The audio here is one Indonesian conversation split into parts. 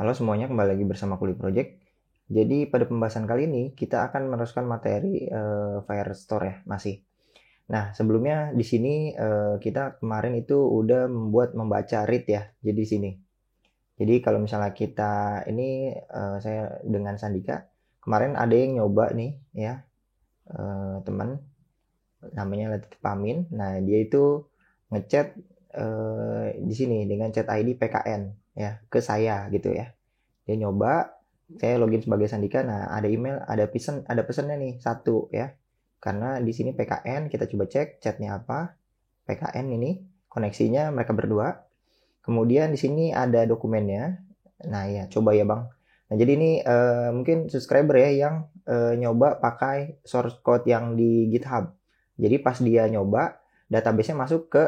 Halo semuanya, kembali lagi bersama Kuli Project. Jadi pada pembahasan kali ini kita akan meneruskan materi Firestore ya, masih. Nah, sebelumnya di sini kita kemarin itu udah membaca read ya. Jadi di sini. Jadi kalau misalnya kita ini saya dengan Sandika kemarin ada yang nyoba nih ya, teman namanya Latif Pamin. Nah, dia itu ngechat di sini dengan chat ID PKN ya ke saya gitu ya. Dia nyoba, saya login sebagai Sandika. Nah, ada email, ada pesannya nih satu ya. Karena di sini PKN, kita coba cek chatnya apa. PKN ini koneksinya mereka berdua. Kemudian di sini ada dokumennya. Nah ya, coba ya bang. Nah jadi ini mungkin subscriber ya yang nyoba pakai source code yang di GitHub. Jadi pas dia nyoba, database-nya masuk ke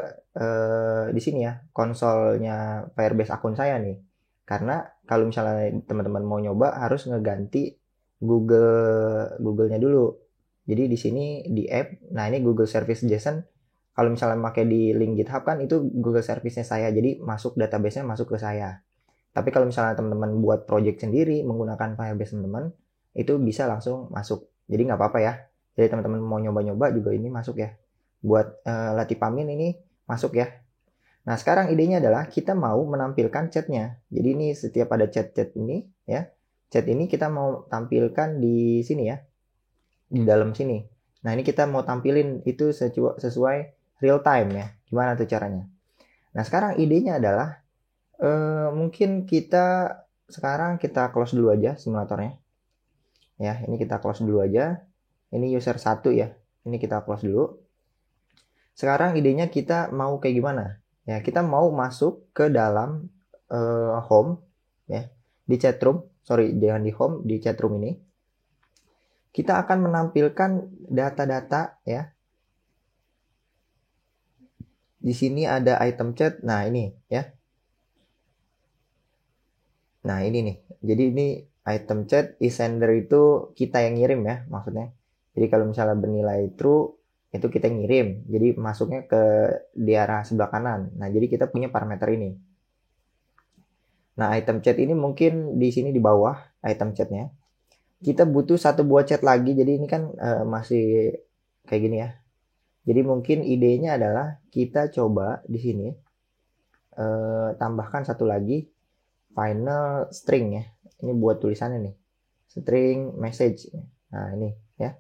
di sini ya, konsolnya Firebase akun saya nih. Karena kalau misalnya teman-teman mau nyoba harus ngeganti Google-nya dulu. Jadi di sini di app, nah ini Google Service JSON. Kalau misalnya pakai di link GitHub kan itu Google Service-nya saya, jadi masuk database-nya masuk ke saya. Tapi kalau misalnya teman-teman buat project sendiri menggunakan Firebase teman-teman, itu bisa langsung masuk. Jadi nggak apa-apa ya. Jadi teman-teman mau nyoba-nyoba juga ini masuk ya. Buat Latipamin ini masuk ya. Nah sekarang idenya adalah kita mau menampilkan chatnya. Jadi ini setiap ada chat-chat ini ya, chat ini kita mau tampilkan di sini ya, di dalam sini. Nah ini kita mau tampilin itu sesuai real time ya. Gimana tuh caranya? Nah sekarang idenya adalah mungkin kita sekarang kita close dulu aja simulatornya. Ya, ini kita close dulu aja. Ini user 1 ya. Ini kita close dulu. Sekarang idenya kita mau kayak gimana? Ya, kita mau masuk ke dalam home ya. Di chatroom, sorry jangan di home, di chatroom ini. Kita akan menampilkan data-data ya. Di sini ada item chat. Nah, ini ya. Nah, ini nih. Jadi ini item chat e-sender itu kita yang ngirim ya maksudnya. Jadi kalau misalnya bernilai true itu kita yang ngirim. Jadi masuknya ke di arah sebelah kanan. Nah, jadi kita punya parameter ini. Nah, item chat ini mungkin di sini di bawah item chatnya. Kita butuh satu buah chat lagi. Jadi ini kan masih kayak gini ya. Jadi mungkin idenya adalah kita coba di sini tambahkan satu lagi final string ya. Ini buat tulisannya nih. String message. Nah, ini ya.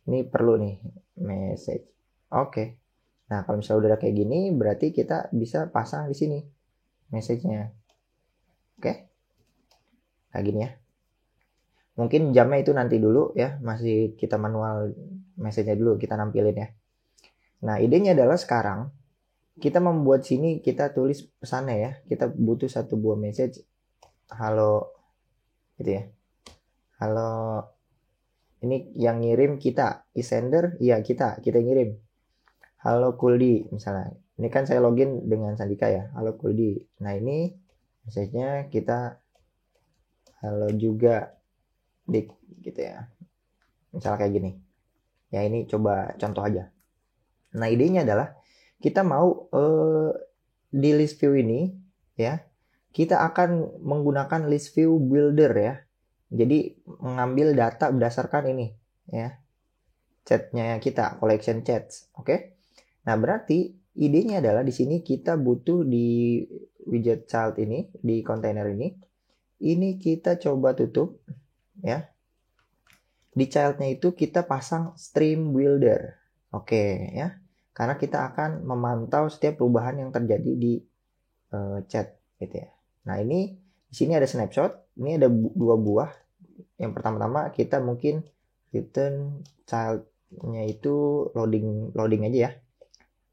Ini perlu nih message. Oke. Nah, kalau misalnya udah kayak gini berarti kita bisa pasang di sini message-nya. Oke. Kayak gini ya. Mungkin jamnya itu nanti dulu ya, masih kita manual message-nya dulu kita nampilin ya. Nah, idenya adalah sekarang kita membuat sini kita tulis pesannya ya. Kita butuh satu buah message halo gitu ya. Halo, ini yang ngirim kita, e-sender, iya kita ngirim. Halo Kuldi, misalnya. Ini kan saya login dengan Sandika ya, halo Kuldi. Nah ini message-nya kita halo juga Dik, gitu ya. Misalnya kayak gini. Ya ini coba contoh aja. Nah idenya adalah kita mau di list view ini ya, kita akan menggunakan list view builder ya. Jadi mengambil data berdasarkan ini ya, chatnya kita, collection chats. Oke. Nah, berarti idenya adalah di sini kita butuh di widget child ini, di kontainer ini kita coba tutup ya. Di childnya itu kita pasang stream builder. Oke ya. Karena kita akan memantau setiap perubahan yang terjadi di chat gitu ya. Nah, ini di sini ada snapshot, ini ada dua buah. Yang pertama-tama kita mungkin return child-nya itu loading aja ya.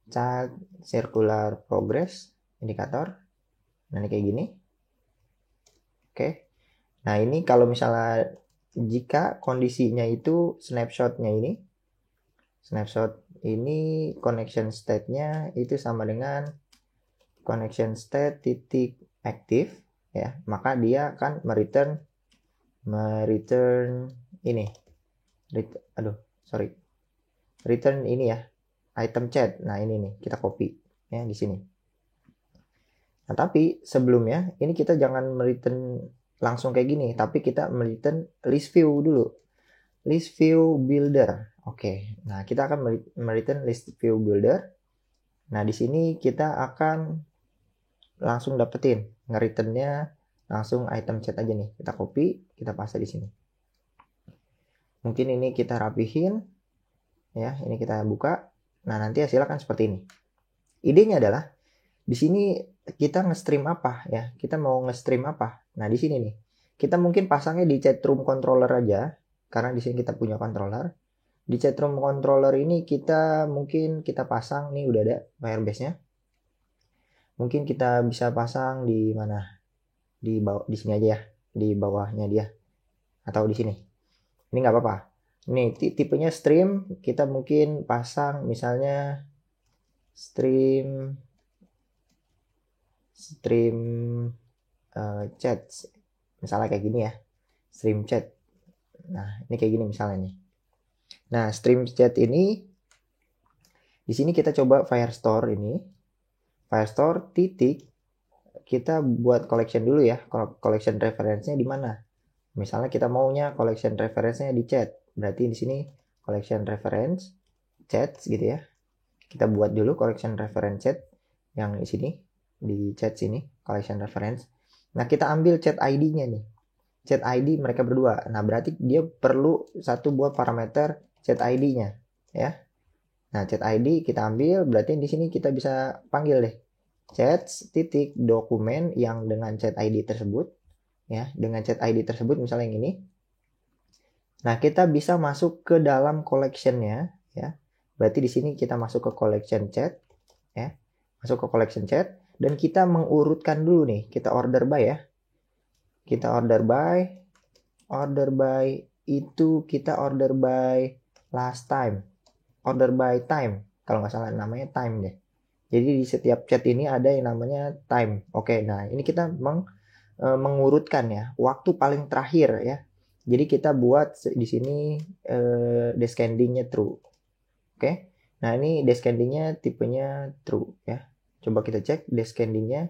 Child circular progress indikator. Nah, ini kayak gini. Oke. Nah, ini kalau misalnya jika kondisinya itu snapshot-nya ini connection state-nya itu sama dengan connection state titik aktif ya, maka dia akan mereturn ini return ini ya, item chat. Nah ini nih kita copy ya di sini. Nah tapi sebelumnya ini kita jangan return langsung kayak gini, tapi kita melihat list view dulu. List view builder. Oke. Nah, kita akan melihat list view builder. Nah, di sini kita akan langsung dapetin nge-returnnya langsung item chat aja nih. Kita copy, kita paste di sini. Mungkin ini kita rapihin ya, ini kita buka. Nah, nanti hasilnya kan seperti ini. Idenya adalah di sini kita nge-stream apa ya? Kita mau nge-stream apa? Nah, di sini nih. Kita mungkin pasangnya di chatroom controller aja karena di sini kita punya controller. Di chatroom controller ini kita mungkin kita pasang nih udah ada Firebase-nya. Mungkin kita bisa pasang di mana? Di bawah, di sini aja ya, di bawahnya dia atau di sini. Ini nggak apa-apa. Nih tipenya stream, kita mungkin pasang misalnya stream chat, misalnya kayak gini ya, stream chat. Nah ini kayak gini misalnya nih. Nah stream chat ini di sini kita coba Firestore ini, Firestore titik kita buat collection dulu ya. Collection reference-nya di mana? Misalnya kita maunya collection reference-nya di chat. Berarti di sini collection reference chat gitu ya. Kita buat dulu collection reference chat yang di sini di chat sini collection reference. Nah, kita ambil chat ID-nya nih. Chat ID mereka berdua. Nah, berarti dia perlu satu buat parameter chat ID-nya ya. Nah, chat ID kita ambil, berarti di sini kita bisa panggil deh chat titik dokumen yang dengan chat ID tersebut ya, dengan chat ID tersebut misalnya yang ini. Nah, kita bisa masuk ke dalam collection-nya ya. Berarti di sini kita masuk ke collection chat ya. Masuk ke collection chat dan kita mengurutkan dulu nih, kita order by ya. Kita order by itu kita order by last time. Order by time. Kalau nggak salah namanya time deh. Jadi di setiap chat ini ada yang namanya time. Oke, nah ini kita mengurutkan ya, waktu paling terakhir ya. Jadi kita buat di sini descending-nya true. Oke. Nah, ini descending-nya tipenya true ya. Coba kita cek descending-nya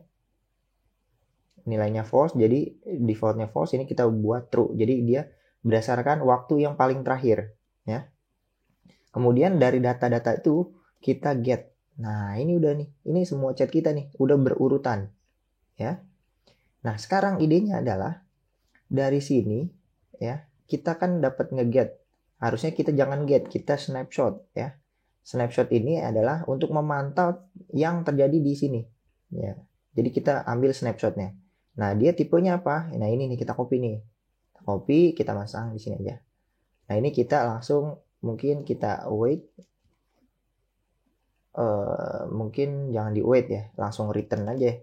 nilainya false, jadi default-nya false, ini kita buat true. Jadi dia berdasarkan waktu yang paling terakhir ya. Kemudian dari data-data itu kita get. Nah, ini udah nih. Ini semua chat kita nih udah berurutan ya. Nah, sekarang idenya adalah dari sini ya, kita kan dapat nge-get. Harusnya kita jangan get, kita snapshot ya. Snapshot ini adalah untuk memantau yang terjadi di sini ya. Jadi kita ambil snapshotnya. Nah, dia tipenya apa? Nah, ini nih kita copy nih. Copy, kita masang di sini aja. Nah, ini kita langsung mungkin kita wait. Mungkin jangan di wait ya, langsung return aja.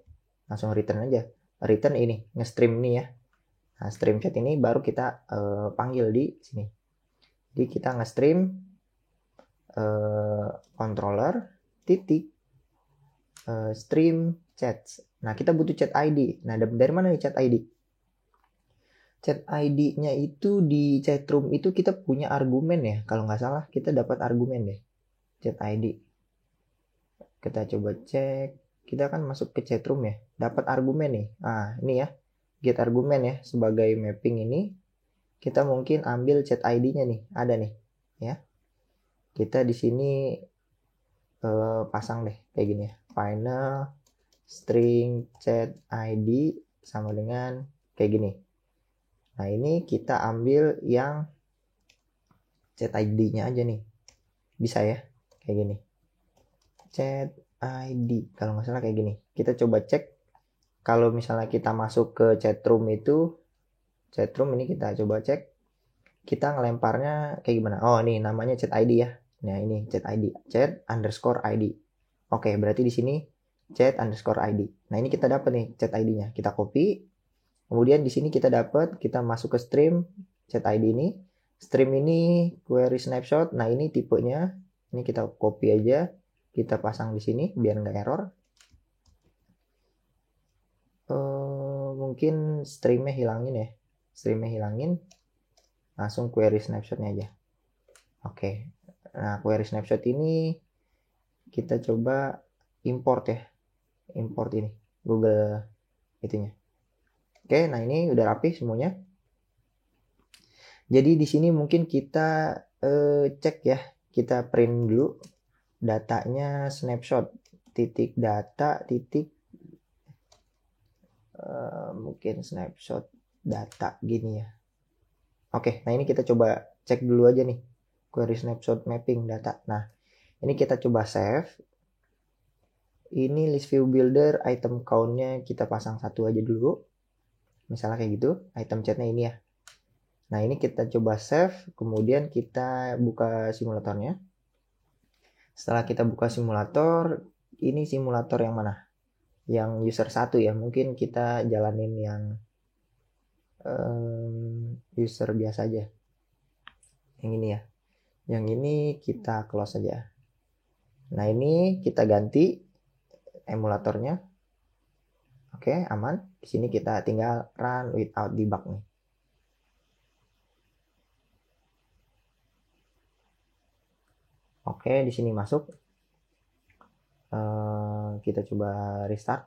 Langsung return aja. Return ini, nge-stream nih ya. Nah, stream chat ini baru kita panggil di sini. Jadi kita nge-stream controller titik stream chat. Nah, kita butuh chat ID. Nah, dari mana nih chat ID? Chat ID-nya itu di chatroom itu kita punya argumen ya. Kalau nggak salah kita dapat argumen deh. Chat ID. Kita coba cek. Kita kan masuk ke chatroom ya. Dapat argumen nih. Ah, ini ya. Get argumen ya. Sebagai mapping ini. Kita mungkin ambil chat ID-nya nih. Ada nih. Ya. Kita di sini pasang deh. Kayak gini ya. Final string chat ID sama dengan kayak gini. Nah, ini kita ambil yang chat ID-nya aja nih. Bisa ya? Kayak gini. Chat ID. Kalau nggak salah kayak gini. Kita coba cek. Kalau misalnya kita masuk ke chatroom itu. Chatroom ini kita coba cek. Kita ngelemparnya kayak gimana? Oh, ini namanya chat ID ya. Nah, ini chat ID. Chat underscore ID. Oke, berarti di sini chat underscore ID. Nah, ini kita dapat nih chat ID-nya. Kita copy. Kemudian di sini kita dapat, kita masuk ke stream chat ID ini. Stream ini query snapshot. Nah, ini tipenya. Ini kita copy aja. Kita pasang di sini biar nggak error. Mungkin streamnya hilangin ya. Streamnya hilangin. Langsung query snapshotnya aja. Oke. Nah, query snapshot ini kita coba import ya. Import ini. Google itunya. Oke, nah ini udah rapi semuanya. Jadi di sini mungkin kita cek ya, kita print dulu datanya snapshot titik data titik mungkin snapshot data gini ya. Oke, nah ini kita coba cek dulu aja nih query snapshot mapping data. Nah ini kita coba save. Ini list view builder item count-nya kita pasang satu aja dulu, misalnya kayak gitu. Item chatnya ini ya. Nah ini kita coba save, kemudian kita buka simulatornya. Setelah kita buka simulator, ini simulator yang mana? Yang user 1 ya, mungkin kita jalanin yang user biasa aja. Yang ini ya. Yang ini kita close aja. Nah ini kita ganti emulatornya. Oke, aman. Di sini kita tinggal run without debug nih. Oke, di sini masuk. Kita coba restart.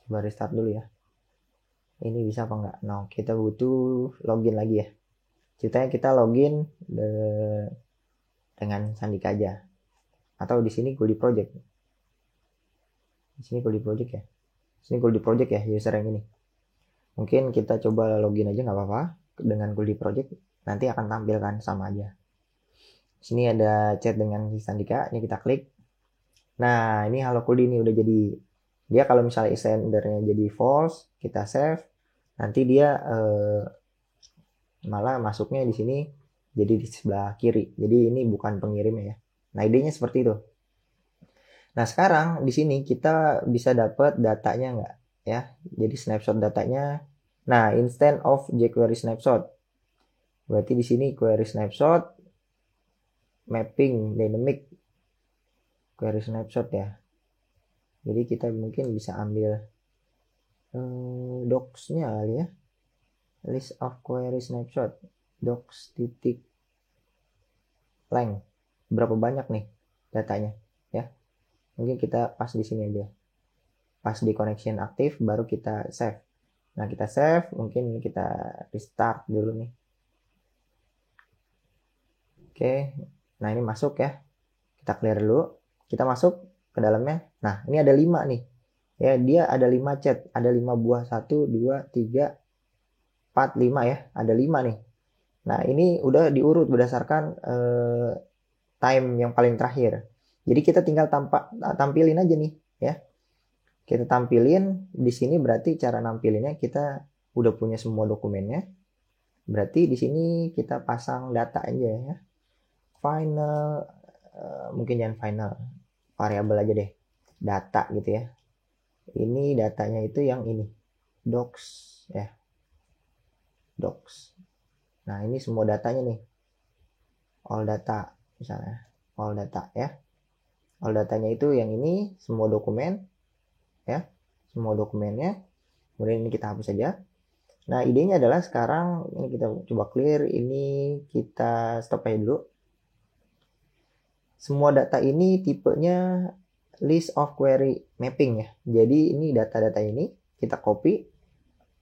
Coba restart dulu ya. Ini bisa apa enggak? Nah, kita butuh login lagi ya. Ceritanya kita login dengan Sandika aja. Atau di sini Goldie Project. Di sini Goldie Project ya. Di sini Goldie Project ya, user yang ini. Mungkin kita coba login aja nggak apa-apa dengan Goldie Project. Nanti akan tampilkan sama aja. Sini ada chat dengan Sandika, ini kita klik. Nah, ini Halo Kuldi ini udah jadi. Dia kalau misalnya sendernya jadi false, kita save. Nanti dia malah masuknya di sini jadi di sebelah kiri. Jadi ini bukan pengirimnya ya. Nah, idenya seperti itu. Nah, sekarang di sini kita bisa dapat datanya nggak ya. Jadi snapshot datanya. Nah, instead of jQuery snapshot. Berarti di sini query snapshot mapping dynamic query snapshot ya. Jadi kita mungkin bisa ambil docs-nya kali ya. List of query snapshot docs titik length. Berapa banyak nih datanya ya. Mungkin kita pas di sini aja. Pas di connection aktif baru kita save. Nah, kita save, mungkin kita restart dulu nih. Oke. Nah, ini masuk ya. Kita clear dulu. Kita masuk ke dalamnya. Nah, ini ada 5 nih. Ya, dia ada 5 chat. Ada 5 buah. 1, 2, 3, 4, 5 ya. Ada 5 nih. Nah, ini udah diurut berdasarkan time yang paling terakhir. Jadi kita tinggal tampilin aja nih ya. Kita tampilin di sini, berarti cara nampilinnya kita udah punya semua dokumennya. Berarti di sini kita pasang data aja ya. Final mungkin jangan final, variabel aja deh, data gitu ya. Ini datanya itu yang ini, docs ya, docs. Nah, ini semua datanya nih, all data misalnya, all data ya. All datanya itu yang ini, semua dokumen ya, semua dokumennya. Kemudian ini kita hapus saja. Nah, idenya adalah sekarang ini kita coba clear, ini kita stop aja dulu. Semua data ini tipenya list of query mapping ya. Jadi ini data-data ini kita copy.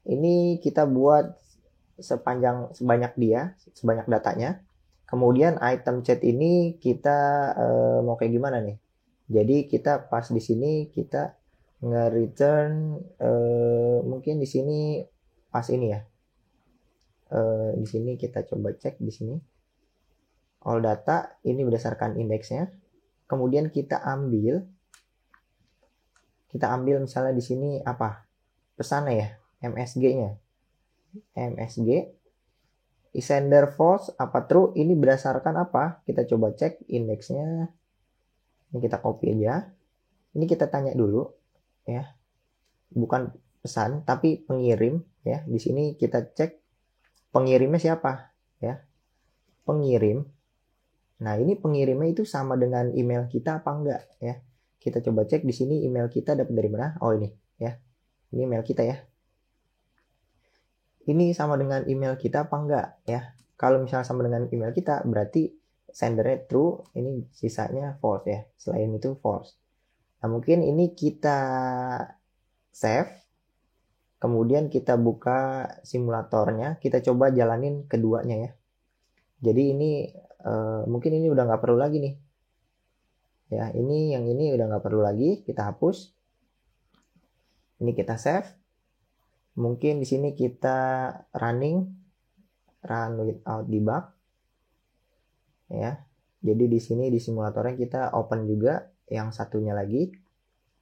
Ini kita buat sebanyak sebanyak datanya. Kemudian item chat ini kita mau kayak gimana nih? Jadi kita pas di sini kita nge-return mungkin di sini pas ini ya. Di sini kita coba cek di sini. All data ini berdasarkan indeksnya. Kemudian kita ambil misalnya di sini apa? Pesannya ya, MSG-nya. MSG sender false apa true, ini berdasarkan apa? Kita coba cek indeksnya. Ini kita copy aja. Ini kita tanya dulu ya. Bukan pesan tapi pengirim ya. Di sini kita cek pengirimnya siapa ya. Pengirim. Nah, ini pengirimnya itu sama dengan email kita apa enggak ya. Kita coba cek di sini email kita dapat dari mana? Oh, ini ya. Ini email kita ya. Ini sama dengan email kita apa enggak ya. Kalau misalnya sama dengan email kita, berarti sendernya true, ini sisanya false ya. Selain itu false. Nah, mungkin ini kita save. Kemudian kita buka simulatornya, kita coba jalanin keduanya ya. Jadi ini mungkin ini udah nggak perlu lagi nih. Ya, yang ini udah nggak perlu lagi, kita hapus. Ini kita save. Mungkin di sini kita run without debug. Ya. Jadi di sini di simulatornya kita open juga yang satunya lagi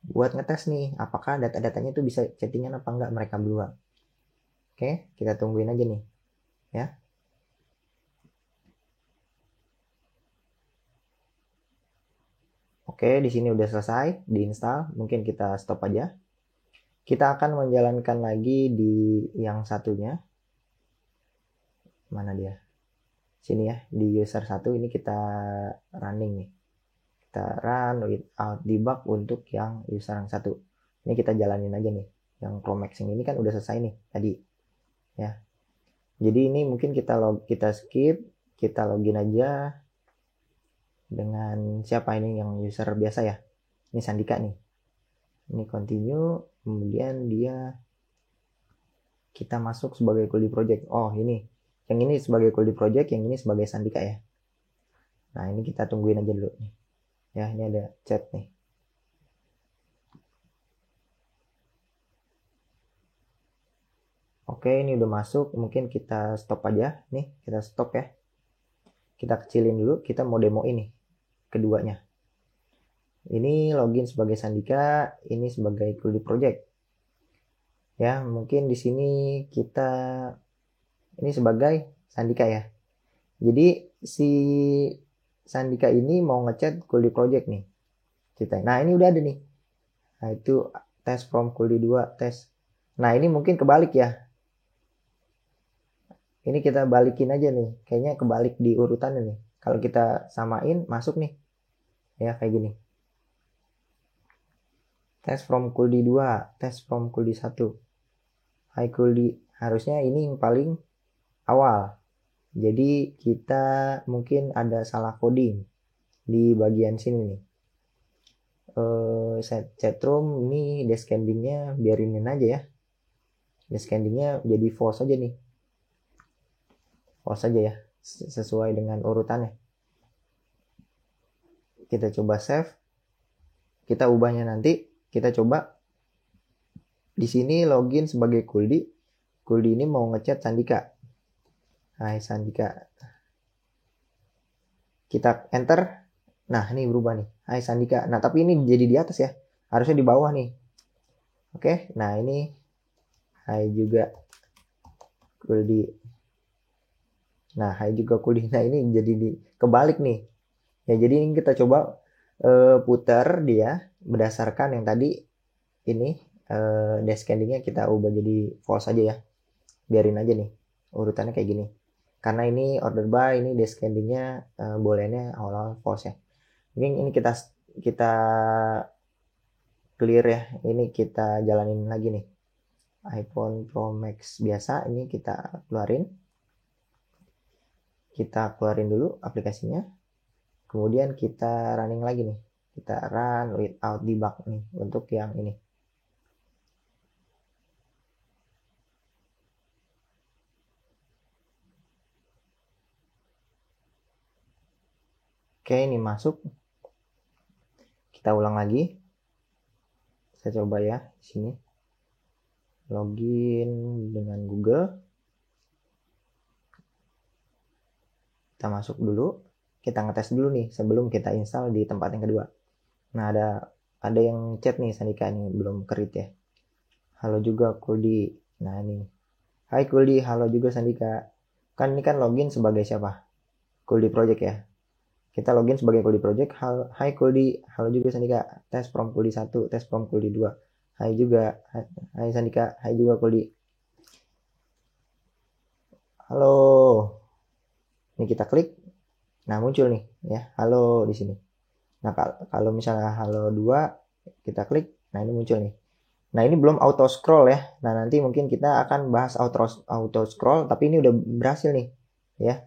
buat ngetes nih apakah data-datanya itu bisa chattingan apa enggak mereka berdua. Oke, kita tungguin aja nih ya. Oke, di sini udah selesai diinstal, mungkin kita stop aja. Kita akan menjalankan lagi di yang satunya. Mana dia? Sini ya, di user 1 ini kita running nih. Kita run without debug untuk yang user yang satu. Ini kita jalanin aja nih. Yang Chromex ini kan udah selesai nih tadi. Ya. Jadi ini mungkin kita skip, kita login aja dengan siapa ini yang user biasa ya. Ini Sandika nih. Ini continue, kemudian kita masuk sebagai Kuldi Project. Oh, ini. Yang ini sebagai Kuldi Project, yang ini sebagai Sandika ya. Nah, ini kita tungguin aja dulu nih. Ya, ini ada chat nih. Oke, ini udah masuk. Mungkin kita stop aja. Nih, kita stop ya. Kita kecilin dulu. Kita mau demo ini. Keduanya. Ini login sebagai Sandika. Ini sebagai Kuldi Project. Ya, mungkin di sini kita ini sebagai Sandika ya. Jadi si Sandika ini mau ngechat Kuldi Project nih. Nah, ini udah ada nih. Nah, itu test from Kuldi 2 test. Nah, ini mungkin kebalik ya. Ini kita balikin aja nih. Kayaknya kebalik di urutannya nih. Kalau kita samain masuk nih. Ya, kayak gini. Test from Kuldi 2, test from Kuldi 1. Hai Kuldi, harusnya ini yang paling awal. Jadi kita mungkin ada salah coding di bagian sini nih. Chatroom ini descendingnya biarinin aja ya. Descendingnya jadi false aja nih. False aja ya, sesuai dengan urutannya. Kita coba save. Kita ubahnya nanti. Kita coba di sini login sebagai Kuldi. Kuldi ini mau ngechat Sandika. Hai Sandika. Kita enter. Nah, ini berubah nih. Hai Sandika. Nah, tapi ini jadi di atas ya. Harusnya di bawah nih. Oke, nah ini hai juga Kuldi. Nah, hai juga Kuldi. Nah, ini jadi kebalik nih. Ya, jadi ini kita coba putar dia berdasarkan yang tadi ini descendingnya kita ubah jadi false aja ya. Biarin aja nih urutannya kayak gini. Karena ini order by, ini descendingnya bolehnya awal-awal false ya. Ini kita clear ya. Ini kita jalanin lagi nih. iPhone Pro Max biasa ini kita keluarin. Kita keluarin dulu aplikasinya. Kemudian kita running lagi nih. Kita run without debug nih untuk yang ini. Oke, ini masuk. Kita ulang lagi. Saya coba ya di sini. Login dengan Google. Kita masuk dulu. Kita ngetes dulu nih sebelum kita install di tempat yang kedua. Nah, ada yang chat nih Sandika nih belum kerit ya. Halo juga Kuldi. Nah, ini. Hai Kuldi, halo juga Sandika. Kan ini kan login sebagai siapa? Kuldi Project ya. Kita login sebagai Kuldi Project. Hai Kuldi, halo juga Sandika. Tes from Kuldi 1, tes from Kuldi 2. Hai juga. Hai Sandika, hai juga Kuldi. Halo. Ini kita klik. Nah, muncul nih ya. Halo di sini. Nah, kalau misalnya halo 2 kita klik. Nah, ini muncul nih. Nah, ini belum auto scroll ya. Nah, nanti mungkin kita akan bahas auto scroll, tapi ini udah berhasil nih ya.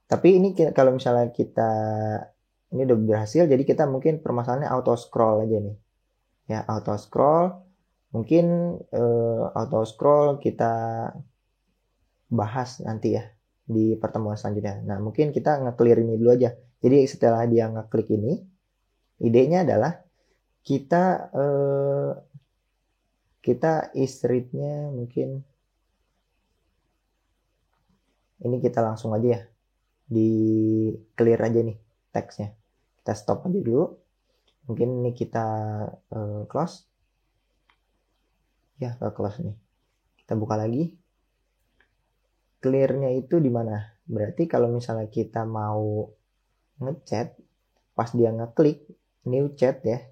Tapi ini kalau misalnya ini udah berhasil, jadi kita mungkin permasalahannya auto scroll aja nih. Ya, auto scroll. Mungkin auto scroll kita bahas nanti ya di pertemuan selanjutnya. Nah, mungkin kita nge-clear ini dulu aja. Jadi setelah dia ngeklik ini, idenya adalah kita is read-nya mungkin ini kita langsung aja ya di clear aja nih teksnya. Kita stop aja dulu. Mungkin ini kita close. Ya, ke close nih. Kita buka lagi. Clear-nya itu di mana? Berarti kalau misalnya kita mau ngechat, pas dia ngeklik new chat ya,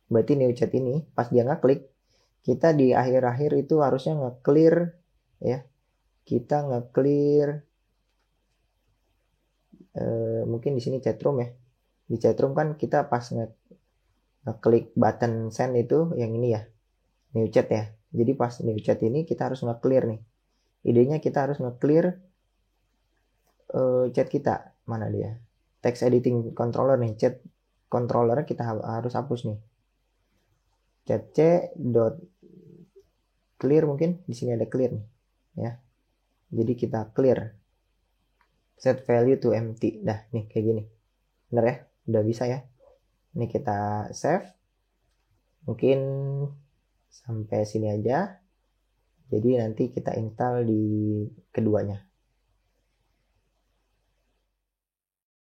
berarti new chat ini pas dia ngeklik, kita di akhir-akhir itu harusnya nge-clear ya, kita nge-clear mungkin di sini chatroom ya. Di chatroom kan kita pas ngeklik button send itu yang ini ya, new chat ya. Jadi pas new chat ini kita harus nge-clear nih. Idenya kita harus nge-clear chat kita. Mana dia? Text editing controller nih, chat controller kita harus hapus nih. Chat c dot clear, mungkin di sini ada clear nih ya. Jadi kita clear. Set value to empty. Dah, nih kayak gini. Bener ya? Udah bisa ya. Ini kita save. Mungkin sampai sini aja. Jadi nanti kita install di keduanya.